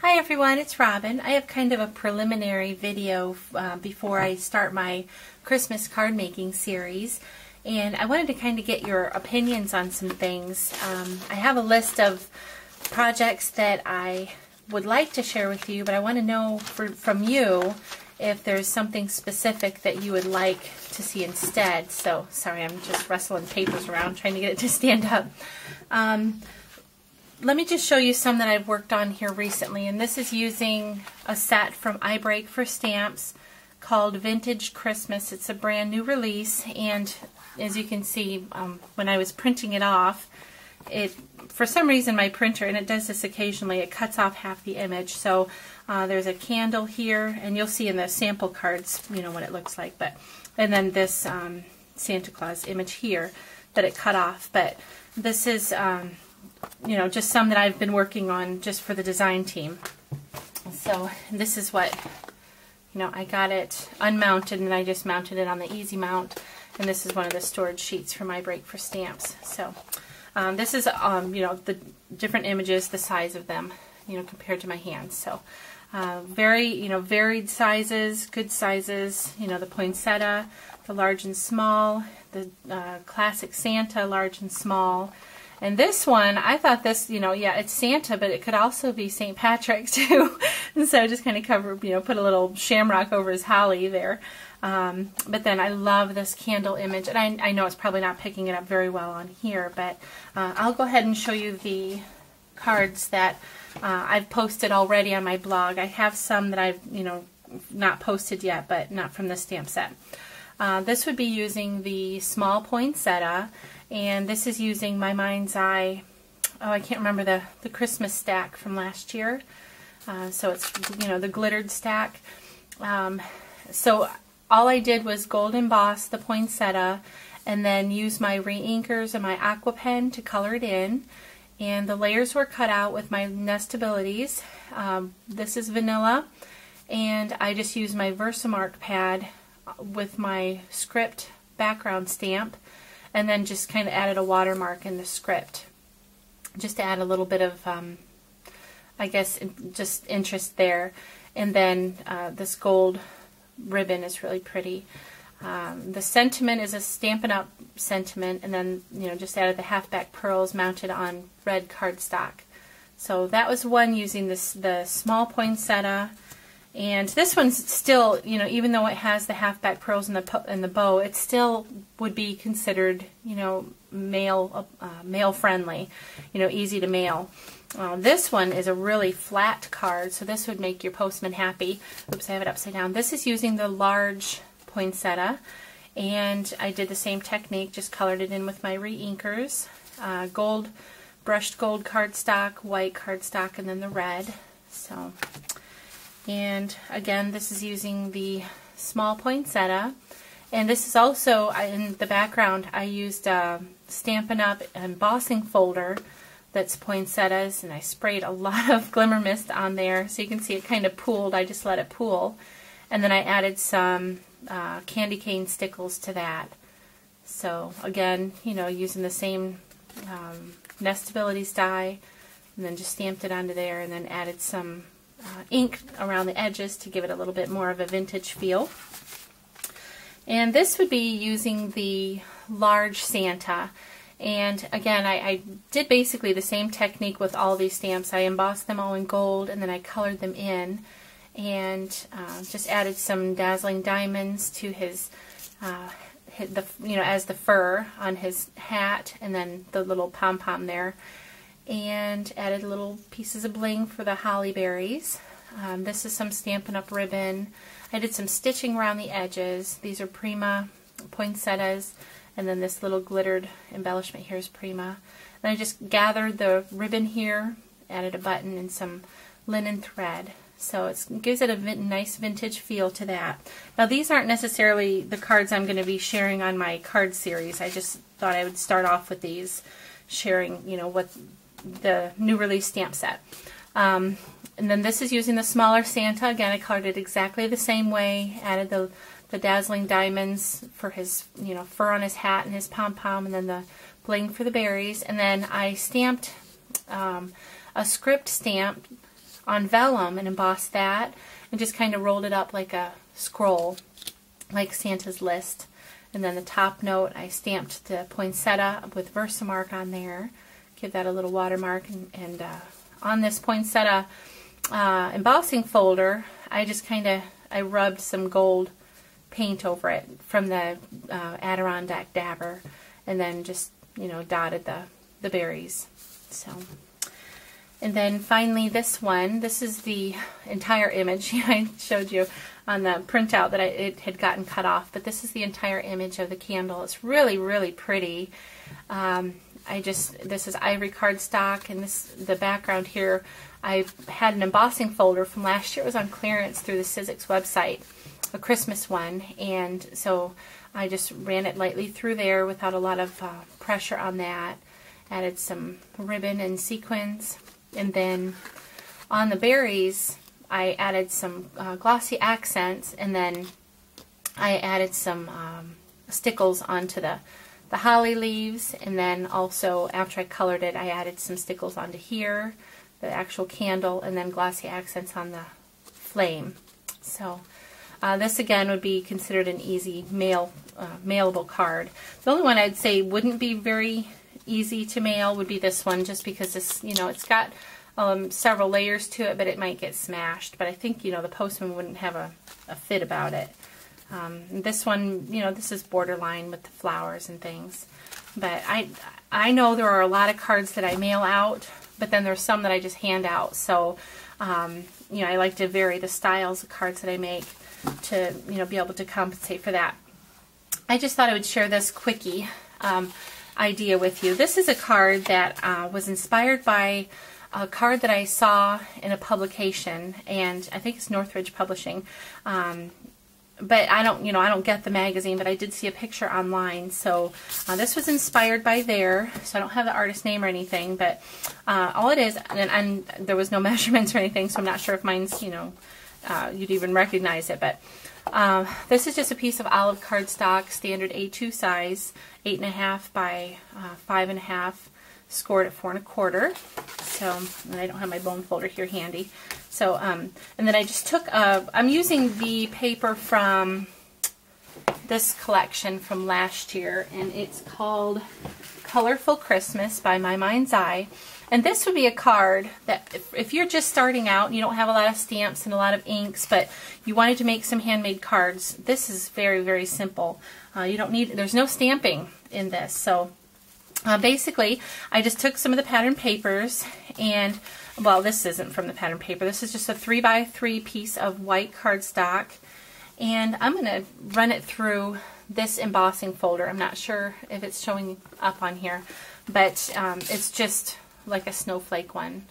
Hi everyone, it's Robin. I have kind of a preliminary video before I start my Christmas card making series, and I wanted to kind of get your opinions on some things. I have a list of projects that I would like to share with you, but I want to know from you if there's something specific that you would like to see instead. So, sorry, I'm just rustling papers around trying to get it to stand up. Let me just show you some that I've worked on here recently, and this is using a set from iBreak for Stamps called Vintage Christmas. It's a brand new release, and as you can see, when I was printing it off, for some reason my printer, and it does this occasionally, it cuts off half the image. So there's a candle here, and you'll see in the sample cards, you know, what it looks like. And then this Santa Claus image here that it cut off. But this is you know, just some that I've been working on just for the design team. So this is what, you know, I got it unmounted and I just mounted it on the easy mount, and this is one of the storage sheets from iBreak for Stamps. So this is you know, the different images, the size of them, you know, compared to my hands. So very, you know, varied sizes, good sizes, you know, the poinsettia, the large and small, the classic Santa, large and small. And this one, I thought this, you know, yeah, it's Santa, but it could also be St. Patrick too. And so I just kind of covered, you know, put a little shamrock over his holly there. But then I love this candle image, and I know it's probably not picking it up very well on here, but I'll go ahead and show you the cards that I've posted already on my blog. I have some that I've, you know, not posted yet, but not from the stamp set. This would be using the small poinsettia, and this is using my Mind's Eye, I can't remember the Christmas stack from last year. So it's, you know, the glittered stack. So all I did was gold emboss the poinsettia and then use my re-inkers and my aqua pen to color it in. And the layers were cut out with my Nestabilities. This is vanilla, and I just used my Versamark pad with my script background stamp, and then just kind of added a watermark in the script just to add a little bit of I guess just interest there. And then this gold ribbon is really pretty. The sentiment is a Stampin' Up! Sentiment, and then, you know, just added the halfback pearls mounted on red cardstock. So that was one using the small poinsettia. And this one's still, you know, even though it has the halfback pearls and the bow, it still would be considered, you know, mail friendly, you know, easy to mail. This one is a really flat card, so this would make your postman happy. Oops, I have it upside down. This is using the large poinsettia, and I did the same technique, just colored it in with my re-inkers, gold, brushed gold cardstock, white cardstock, and then the red. So. And again, this is using the small poinsettia, and this is also, in the background, I used Stampin' Up! Embossing folder that's poinsettias, and I sprayed a lot of glimmer mist on there, so you can see it kind of pooled. I just let it pool, and then I added some candy cane stickles to that. So again, you know, using the same Nestabilities die, and then just stamped it onto there, and then added some ink around the edges to give it a little bit more of a vintage feel. And this would be using the large Santa. And again, I did basically the same technique with all these stamps. I embossed them all in gold, and then I colored them in, and just added some dazzling diamonds to his you know, as the fur on his hat, and then the little pom-pom there. And added little pieces of bling for the holly berries. This is some Stampin' Up! Ribbon. I did some stitching around the edges. These are Prima poinsettias, and then this little glittered embellishment here is Prima. Then I just gathered the ribbon here, added a button and some linen thread. So it gives it a nice vintage feel to that. Now these aren't necessarily the cards I'm going to be sharing on my card series. I just thought I would start off with these, sharing, you know, what the new release stamp set. And then this is using the smaller Santa. Again, I colored it exactly the same way. Added the dazzling diamonds for his, you know, fur on his hat and his pom-pom, and then the bling for the berries. And then I stamped a script stamp on vellum and embossed that, and just kind of rolled it up like a scroll, like Santa's list. And then the top note, I stamped the poinsettia with Versamark on there. Give that a little watermark. And on this poinsettia embossing folder, I just I rubbed some gold paint over it from the Adirondack Dabber, and then just, you know, dotted the berries. So, and then finally this one, this is the entire image. I showed you on the printout that it had gotten cut off, but this is the entire image of the candle. It's really, really pretty. This is ivory cardstock, and the background here, I had an embossing folder from last year. It was on clearance through the Sizzix website, a Christmas one, and so I just ran it lightly through there without a lot of pressure on that. Added some ribbon and sequins, and then on the berries I added some glossy accents, and then I added some stickles onto the holly leaves, and then also after I colored it I added some stickles onto here, the actual candle, and then glossy accents on the flame. So this again would be considered an easy mailable card. The only one I'd say wouldn't be very easy to mail would be this one, just because this, you know, it's got several layers to it, but it might get smashed. But I think, you know, the postman wouldn't have a fit about it. This one, you know, this is borderline with the flowers and things. But I know there are a lot of cards that I mail out, but then there's some that I just hand out. So, you know, I like to vary the styles of cards that I make to, you know, be able to compensate for that. I just thought I would share this quickie idea with you. This is a card that was inspired by a card that I saw in a publication, and I think it's Northridge Publishing. But I don't get the magazine, but I did see a picture online. So this was inspired by there. So I don't have the artist name or anything, but all it is, and there was no measurements or anything, so I'm not sure if mine's, you know, you'd even recognize it. But this is just a piece of olive cardstock, standard A2 size, 8.5 by 5.5, scored at 4 1/4. So, and I don't have my bone folder here handy. So, and then I just took I'm using the paper from this collection from last year, and it's called Colorful Christmas by My Mind's Eye. And this would be a card that if you're just starting out and you don't have a lot of stamps and a lot of inks, but you wanted to make some handmade cards, this is very, very simple. You don't need, there's no stamping in this. So basically, I just took some of the pattern papers, and, well, this isn't from the pattern paper. This is just a 3x3 piece of white cardstock, and I'm going to run it through this embossing folder. I'm not sure if it's showing up on here, but it's just like a snowflake one.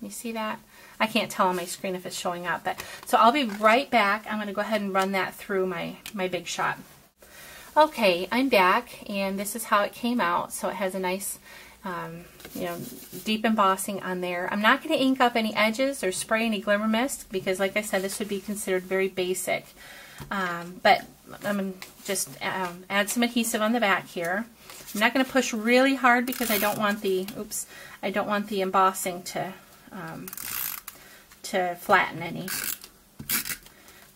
You see that? I can't tell on my screen if it's showing up, but so I'll be right back. I'm going to go ahead and run that through my Big Shot. Okay, I'm back, and this is how it came out. So it has a nice, you know, deep embossing on there. I'm not going to ink up any edges or spray any glimmer mist because, like I said, this would be considered very basic. But I'm going to just add some adhesive on the back here. I'm not going to push really hard because I don't want the embossing to flatten any.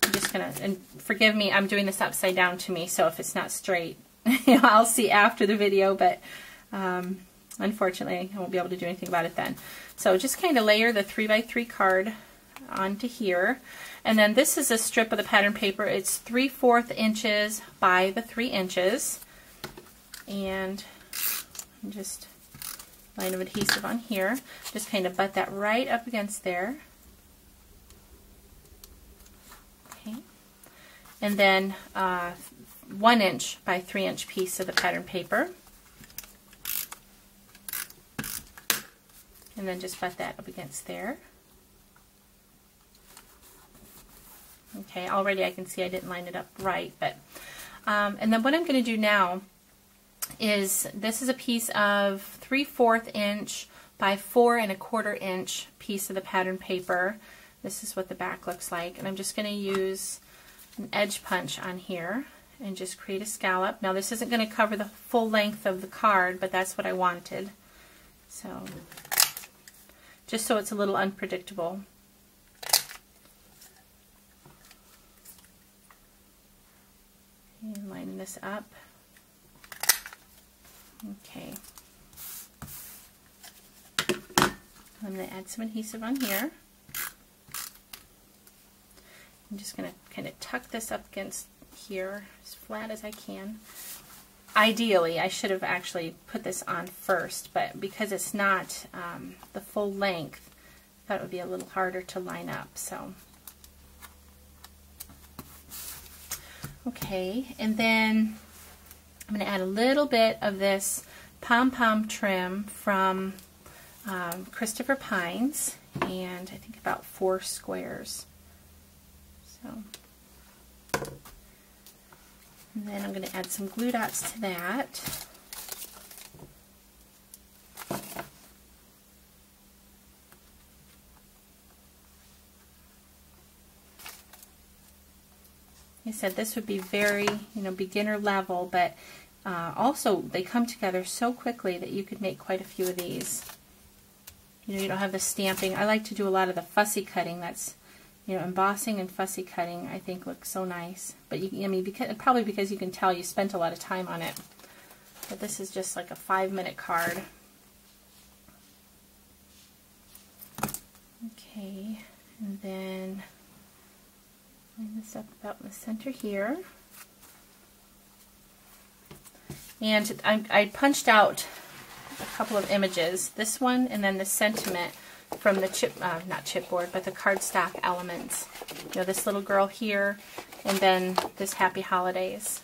I'm just going to, and forgive me, I'm doing this upside down to me, so if it's not straight, you know, I'll see after the video, but unfortunately I won't be able to do anything about it then. So just kind of layer the 3x3 card onto here, and then this is a strip of the pattern paper. It's 3/4 inches by the 3 inches, and just line of adhesive on here. Just kind of butt that right up against there. Okay, and then 1 inch by 3 inch piece of the pattern paper, and then just butt that up against there. Okay, already I can see I didn't line it up right, but and then what I'm going to do now is, this is a piece of 3/4 inch by 4 1/4 inch piece of the pattern paper. This is what the back looks like, and I'm just going to use an edge punch on here and just create a scallop. Now this isn't going to cover the full length of the card, but that's what I wanted. So just so it's a little unpredictable. And line this up. Okay. I'm going to add some adhesive on here. I'm just going to kind of tuck this up against here as flat as I can. Ideally, I should have actually put this on first, but because it's not the full length, I thought it would be a little harder to line up. So, okay, and then I'm going to add a little bit of this pom-pom trim from Christopher Pines, and I think about 4 squares. So. And then I'm going to add some glue dots to that. I said this would be very, beginner level, but also they come together so quickly that you could make quite a few of these. You don't have the stamping. I like to do a lot of the fussy cutting. That's embossing and fussy cutting, I think, looks so nice. But probably because you can tell you spent a lot of time on it. But this is just like a 5-minute card. Okay, and then line this up about in the center here. And I punched out a couple of images. This one and then the sentiment from the not chipboard, but the cardstock elements. This little girl here, and then this Happy Holidays.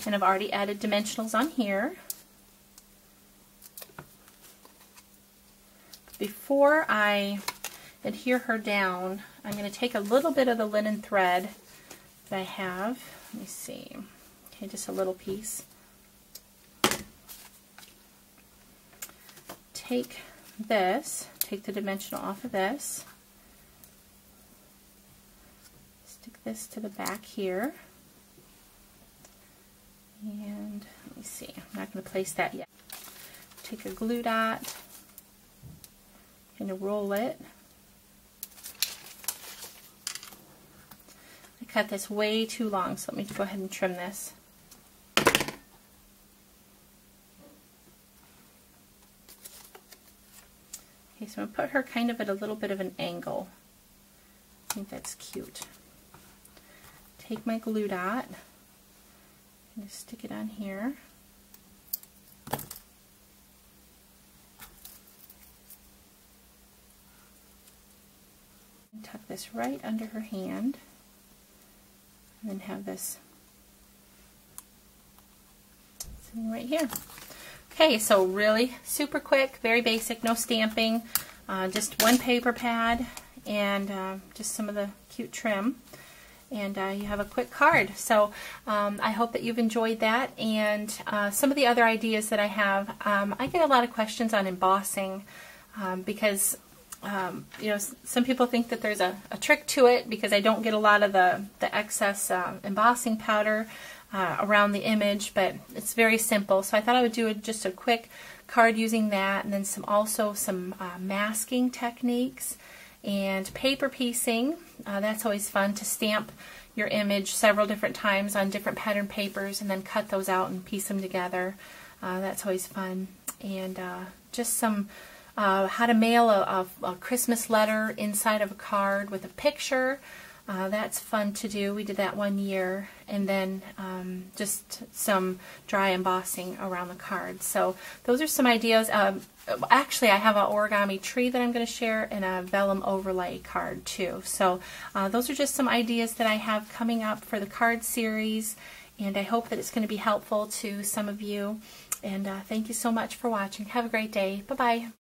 And I've already added dimensionals on here. Before I adhere her down, I'm going to take a little bit of the linen thread that I have. Let me see. Okay, just a little piece. Take the dimensional off of this, stick this to the back here, and let me see, I'm not going to place that yet. Take a glue dot, kind of roll it. I cut this way too long, so let me go ahead and trim this. Okay, so I'm going to put her kind of at a little bit of an angle. I think that's cute. Take my glue dot and just stick it on here. And tuck this right under her hand. And then have this sitting right here. Okay, so really super quick, very basic, no stamping, just one paper pad and just some of the cute trim, and you have a quick card. So I hope that you've enjoyed that, and some of the other ideas that I have. I get a lot of questions on embossing because some people think that there's a trick to it because I don't get a lot of the excess embossing powder around the image, but it's very simple. So I thought I would do just a quick card using that, and then also some masking techniques and paper piecing. That's always fun to stamp your image several different times on different pattern papers and then cut those out and piece them together. That's always fun. And just some how to mail a Christmas letter inside of a card with a picture. That's fun to do. We did that one year. And then just some dry embossing around the card. So those are some ideas. Actually, I have an origami tree that I'm going to share and a vellum overlay card too. So those are just some ideas that I have coming up for the card series. And I hope that it's going to be helpful to some of you. And thank you so much for watching. Have a great day. Bye-bye.